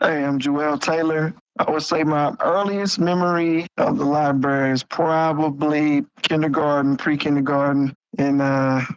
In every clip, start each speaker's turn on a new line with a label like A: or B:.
A: Hey, I'm Juel Taylor. I would say my earliest memory of the library is probably kindergarten, pre-kindergarten, and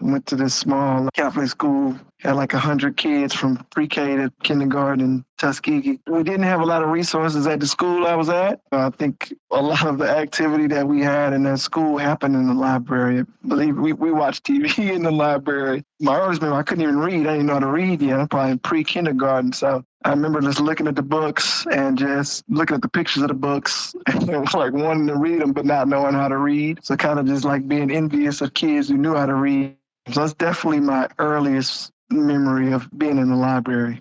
A: went to this small Catholic school. Had like 100 kids from pre-K to kindergarten in Tuskegee. We didn't have a lot of resources at the school I was at. I think a lot of the activity that we had in that school happened in the library. I believe we watched TV in the library. My earliest memory, I couldn't even read. I didn't know how to read yet. I'm probably in pre-kindergarten. So I remember just looking at the books and just looking at the pictures of the books and like wanting to read them, but not knowing how to read. So kind of just like being envious of kids who knew how to read. So that's definitely my earliest memory of being in the library.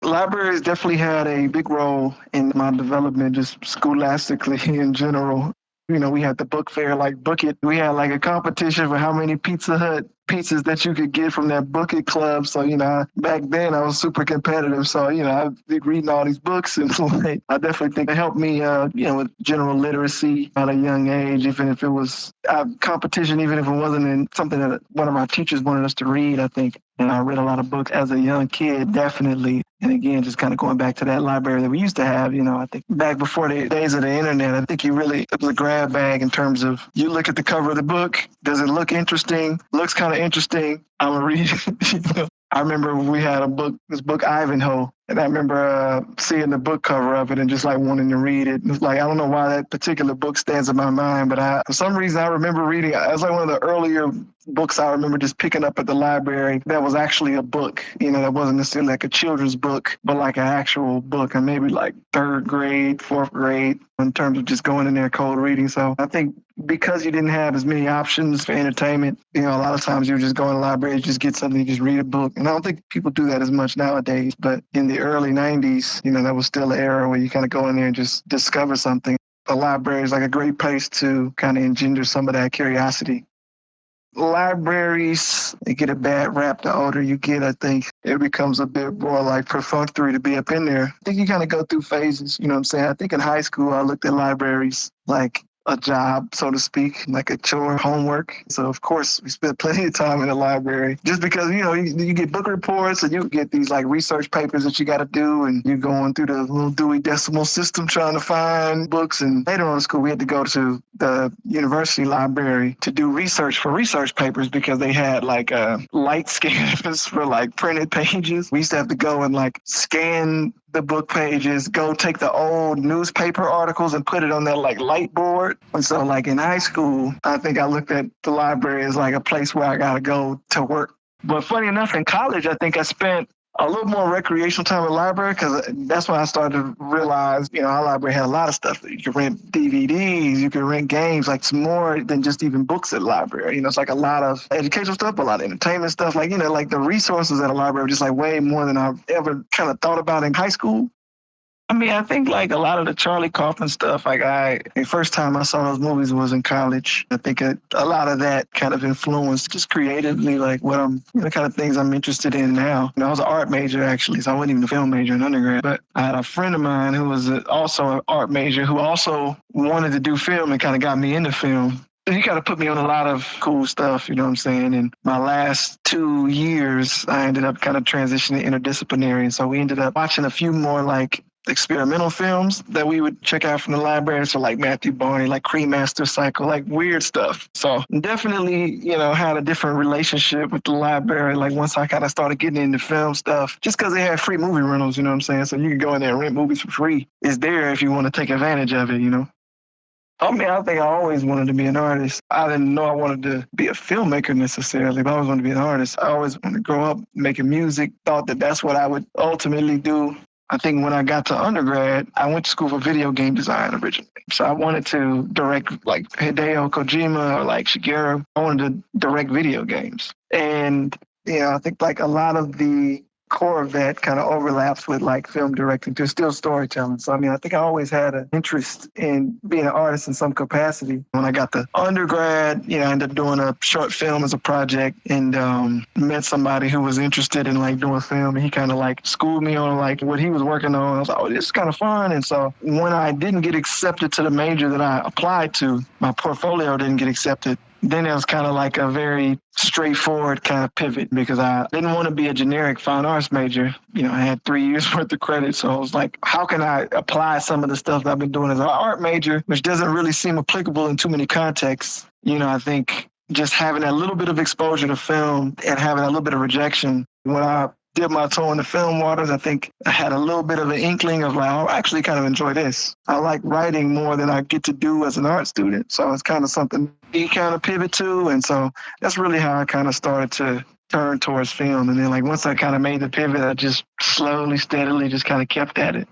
A: Libraries definitely had a big role in my development, just scholastically in general. You know, we had the book fair, like Book It. We had like a competition for how many Pizza Hut pizzas that you could get from that Book It club. So, you know, back then I was super competitive. So, you know, I was reading all these books and like, I definitely think it helped me, you know, with general literacy at a young age, even if it was competition, even if it wasn't in something that one of our teachers wanted us to read, I think. And I read a lot of books as a young kid, definitely. And again, just kind of going back to that library that we used to have, you know, I think back before the days of the internet, I think it was a grab bag in terms of you look at the cover of the book. Does it look interesting? Looks kind of interesting. I'm going to read it. You know? I remember we had this book Ivanhoe, and I remember seeing the book cover of it and just like wanting to read it. It's like, I don't know why that particular book stands in my mind, but for some reason I remember reading it. It was like one of the earlier books I remember just picking up at the library that was actually a book, you know, that wasn't necessarily like a children's book, but like an actual book, and maybe like third grade, fourth grade in terms of just going in there cold reading. So I think because you didn't have as many options for entertainment, you know, a lot of times you would just go in the library, just get something, just read a book. And I don't think people do that as much nowadays, but in the early 90s, you know, that was still an era where you kind of go in there and just discover something. The library is like a great place to kind of engender some of that curiosity. Libraries, they get a bad rap the older you get, I think. It becomes a bit more like perfunctory to be up in there. I think you kind of go through phases, you know what I'm saying? I think in high school, I looked at libraries like a job, so to speak, like a chore, homework. So, of course, we spent plenty of time in the library just because, you know, you get book reports and you get these like research papers that you got to do, and you're going through the little Dewey Decimal System trying to find books. And later on in school, we had to go to the university library to do research for research papers because they had like light scanners for like printed pages. We used to have to go and like scan the book pages, go take the old newspaper articles and put it on that like light board. And so like in high school, I think I looked at the library as like a place where I got to go to work. But funny enough, in college, I think I spent a little more recreational time at the library because that's when I started to realize, you know, our library had a lot of stuff. You could rent DVDs, you could rent games, like some more than just even books at the library. You know, it's like a lot of educational stuff, a lot of entertainment stuff. Like, you know, like the resources at a library were just like way more than I've ever kind of thought about in high school. I mean, I think like a lot of the Charlie Kaufman stuff, like the first time I saw those movies was in college. I think a lot of that kind of influenced just creatively, like what the kind of things I'm interested in now. You know, I was an art major actually, so I wasn't even a film major in undergrad, but I had a friend of mine who was also an art major who also wanted to do film and kind of got me into film. He kind of put me on a lot of cool stuff, you know what I'm saying? And my last 2 years, I ended up kind of transitioning interdisciplinary. And so we ended up watching a few more like experimental films that we would check out from the library. So like Matthew Barney, like Cremaster Cycle, like weird stuff. So definitely, you know, had a different relationship with the library. Like once I kind of started getting into film stuff, just because they had free movie rentals, you know what I'm saying? So you can go in there and rent movies for free. It's there if you want to take advantage of it, you know? I mean, I think I always wanted to be an artist. I didn't know I wanted to be a filmmaker necessarily, but I always wanted to be an artist. I always wanted to grow up making music, thought that that's what I would ultimately do. I think when I got to undergrad, I went to school for video game design originally. So I wanted to direct like Hideo Kojima or like Shigeru. I wanted to direct video games. And, you know, I think like a lot of the core of that kind of overlaps with like film directing. There's still storytelling. So, I mean, I think I always had an interest in being an artist in some capacity. When I got to undergrad, you know, I ended up doing a short film as a project and met somebody who was interested in like doing film. And he kind of like schooled me on like what he was working on. I was like, oh, this is kind of fun. And so when I didn't get accepted to the major that I applied to, my portfolio didn't get accepted. Then it was kind of like a very straightforward kind of pivot because I didn't want to be a generic fine arts major. I had 3 years worth of credit. So I was like, how can I apply some of the stuff that I've been doing as an art major, which doesn't really seem applicable in too many contexts? I think just having a little bit of exposure to film and having a little bit of rejection. When I dip my toe in the film waters, I think I had a little bit of an inkling of like, oh, I actually kind of enjoy this. I like writing more than I get to do as an art student. So it's kind of something you kind of pivot to. And so that's really how I kind of started to turn towards film. And then like once I kind of made the pivot, I just slowly, steadily just kind of kept at it.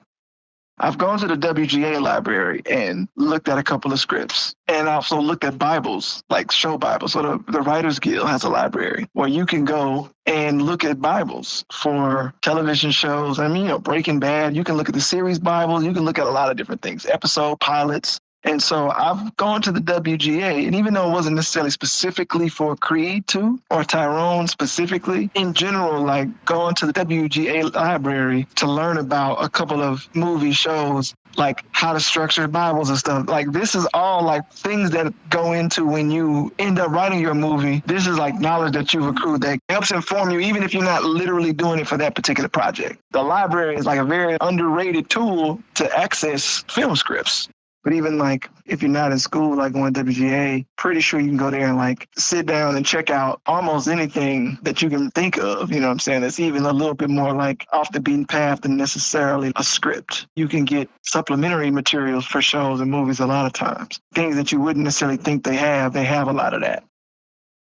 A: I've gone to the WGA library and looked at a couple of scripts and also looked at Bibles, like show Bibles. So the Writers Guild has a library where you can go and look at Bibles for television shows. Breaking Bad, you can look at the series Bible. You can look at a lot of different things, episode pilots. And so I've gone to the WGA, and even though it wasn't necessarily specifically for Creed 2 or Tyrone specifically, in general, like going to the WGA library to learn about a couple of movie shows, like how to structure Bibles and stuff. Like this is all like things that go into when you end up writing your movie. This is like knowledge that you've accrued that helps inform you, even if you're not literally doing it for that particular project. The library is like a very underrated tool to access film scripts. But even like if you're not in school, like going to WGA, pretty sure you can go there and like sit down and check out almost anything that you can think of, you know what I'm saying? That's even a little bit more like off the beaten path than necessarily a script. You can get supplementary materials for shows and movies a lot of times. Things that you wouldn't necessarily think they have a lot of that.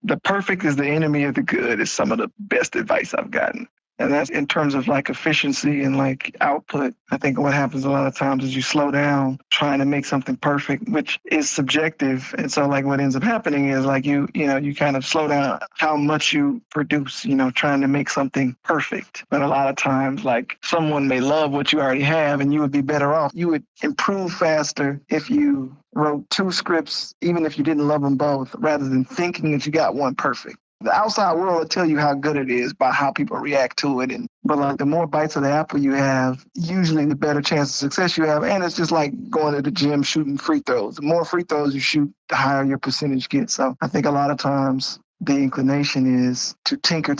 A: The perfect is the enemy of the good is some of the best advice I've gotten. And that's in terms of like efficiency and like output. I think what happens a lot of times is you slow down trying to make something perfect, which is subjective. And so like what ends up happening is like you kind of slow down how much you produce, trying to make something perfect. But a lot of times like someone may love what you already have and you would be better off. You would improve faster if you wrote 2 scripts, even if you didn't love them both, rather than thinking that you got one perfect. The outside world will tell you how good it is by how people react to it. But like the more bites of the apple you have, usually the better chance of success you have. And it's just like going to the gym shooting free throws. The more free throws you shoot, the higher your percentage gets. So I think a lot of times the inclination is to tinker,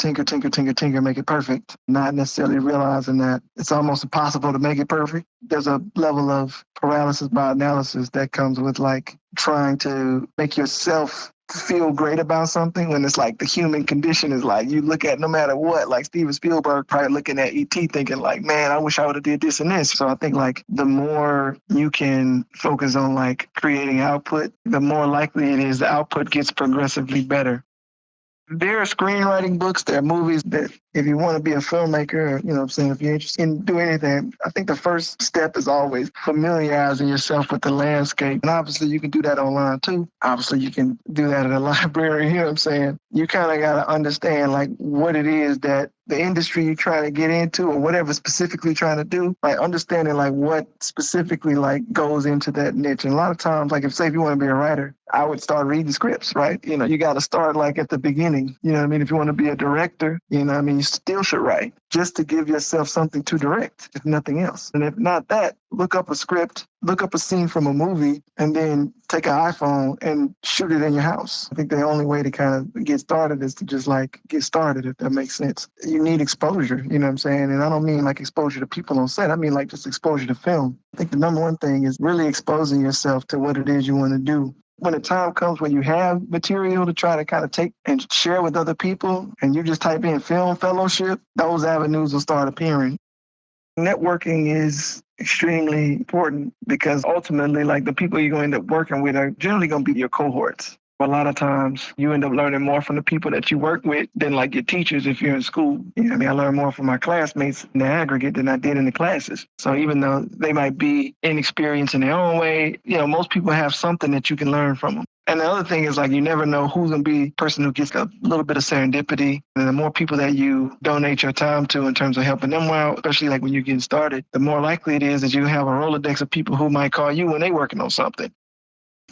A: make it perfect, not necessarily realizing that it's almost impossible to make it perfect. There's a level of paralysis by analysis that comes with like trying to make yourself feel great about something when it's like the human condition is like you look at no matter what, like Steven Spielberg probably looking at E.T. thinking like, man, I wish I would have did this and this. So I think like the more you can focus on like creating output, the more likely it is the output gets progressively better. There are screenwriting books, there are movies that if you want to be a filmmaker, if you're interested in doing anything, I think the first step is always familiarizing yourself with the landscape. And obviously you can do that online too. Obviously you can do that at a library, You kind of got to understand like what it is that the industry you're trying to get into or whatever specifically trying to do, like understanding like what specifically like goes into that niche. And a lot of times, like if you want to be a writer, I would start reading scripts, right? You got to start like at the beginning, If you want to be a director, you still should write just to give yourself something to direct, if nothing else. And if not that, look up a script, look up a scene from a movie, and then take an iPhone and shoot it in your house. I think the only way to kind of get started is to just like get started, if that makes sense. You need exposure, you know what I'm saying? And I don't mean like exposure to people on set. I mean like just exposure to film. I think the number one thing is really exposing yourself to what it is you want to do. When the time comes when you have material to try to kind of take and share with other people, and you just type in film fellowship, those avenues will start appearing. Networking is extremely important because ultimately, like the people you're going to end up working with are generally going to be your cohorts. A lot of times you end up learning more from the people that you work with than like your teachers if you're in school. I learn more from my classmates in the aggregate than I did in the classes. So even though they might be inexperienced in their own way, most people have something that you can learn from them. And the other thing is like you never know who's going to be the person who gets a little bit of serendipity. And the more people that you donate your time to in terms of helping them out, especially like when you're getting started, the more likely it is that you have a Rolodex of people who might call you when they're working on something.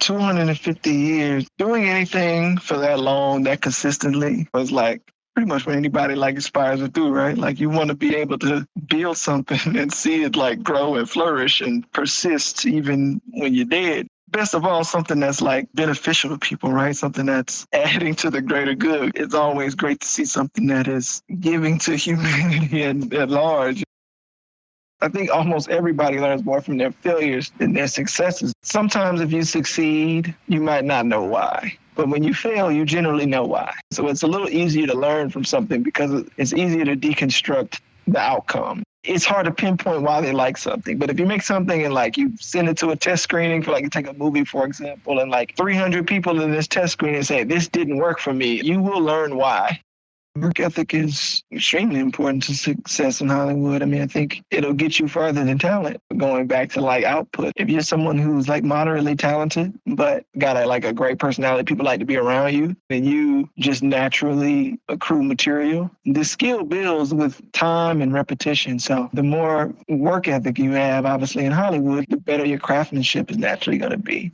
A: 250 years, doing anything for that long, that consistently was like pretty much what anybody like aspires to do, right? Like you want to be able to build something and see it like grow and flourish and persist even when you're dead. best of all, something that's like beneficial to people, right? Something that's adding to the greater good. It's always great to see something that is giving to humanity at large. I think almost everybody learns more from their failures than their successes. Sometimes if you succeed, you might not know why. But when you fail, you generally know why. So it's a little easier to learn from something because it's easier to deconstruct the outcome. It's hard to pinpoint why they like something. But if you make something and like you send it to a test screening for like you take a movie, for example, and like 300 people in this test screening say, this didn't work for me, you will learn why. Work ethic is extremely important to success in Hollywood. I mean, I think it'll get you further than talent. Going back to like output, if you're someone who's like moderately talented, but got a great personality, people like to be around you, then you just naturally accrue material. The skill builds with time and repetition. So the more work ethic you have, obviously in Hollywood, the better your craftsmanship is naturally going to be.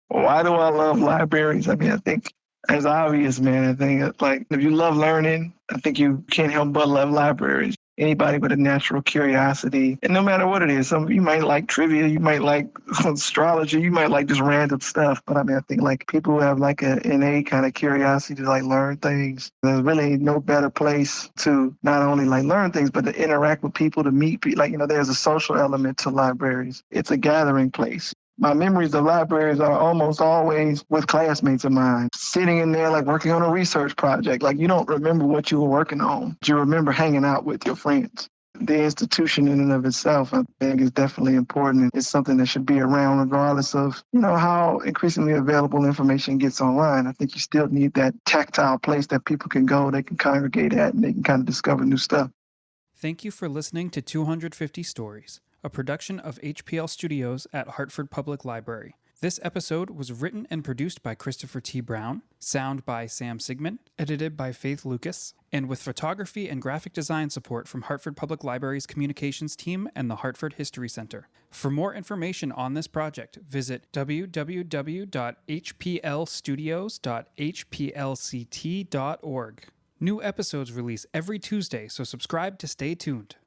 A: Why do I love libraries? I mean, I think it's obvious, man. I think like if you love learning, I think you can't help but love libraries. Anybody with a natural curiosity, and no matter what it is, some you might like trivia, you might like astrology, you might like just random stuff. But I mean, I think like people who have like an innate kind of curiosity to like learn things, there's really no better place to not only like learn things, but to interact with people, to meet people. Like, there's a social element to libraries. It's a gathering place. My memories of libraries are almost always with classmates of mine, sitting in there like working on a research project. Like you don't remember what you were working on. You remember hanging out with your friends. The institution in and of itself, I think, is definitely important. It's something that should be around regardless of, how increasingly available information gets online. I think you still need that tactile place that people can go, they can congregate at, and they can kind of discover new stuff.
B: Thank you for listening to 250 Stories, a production of HPL Studios at Hartford Public Library. This episode was written and produced by Christopher T. Brown, sound by Sam Sigmund, edited by Faith Lucas, and with photography and graphic design support from Hartford Public Library's communications team and the Hartford History Center. For more information on this project, visit www.hplstudios.hplct.org. New episodes release every Tuesday, so subscribe to stay tuned.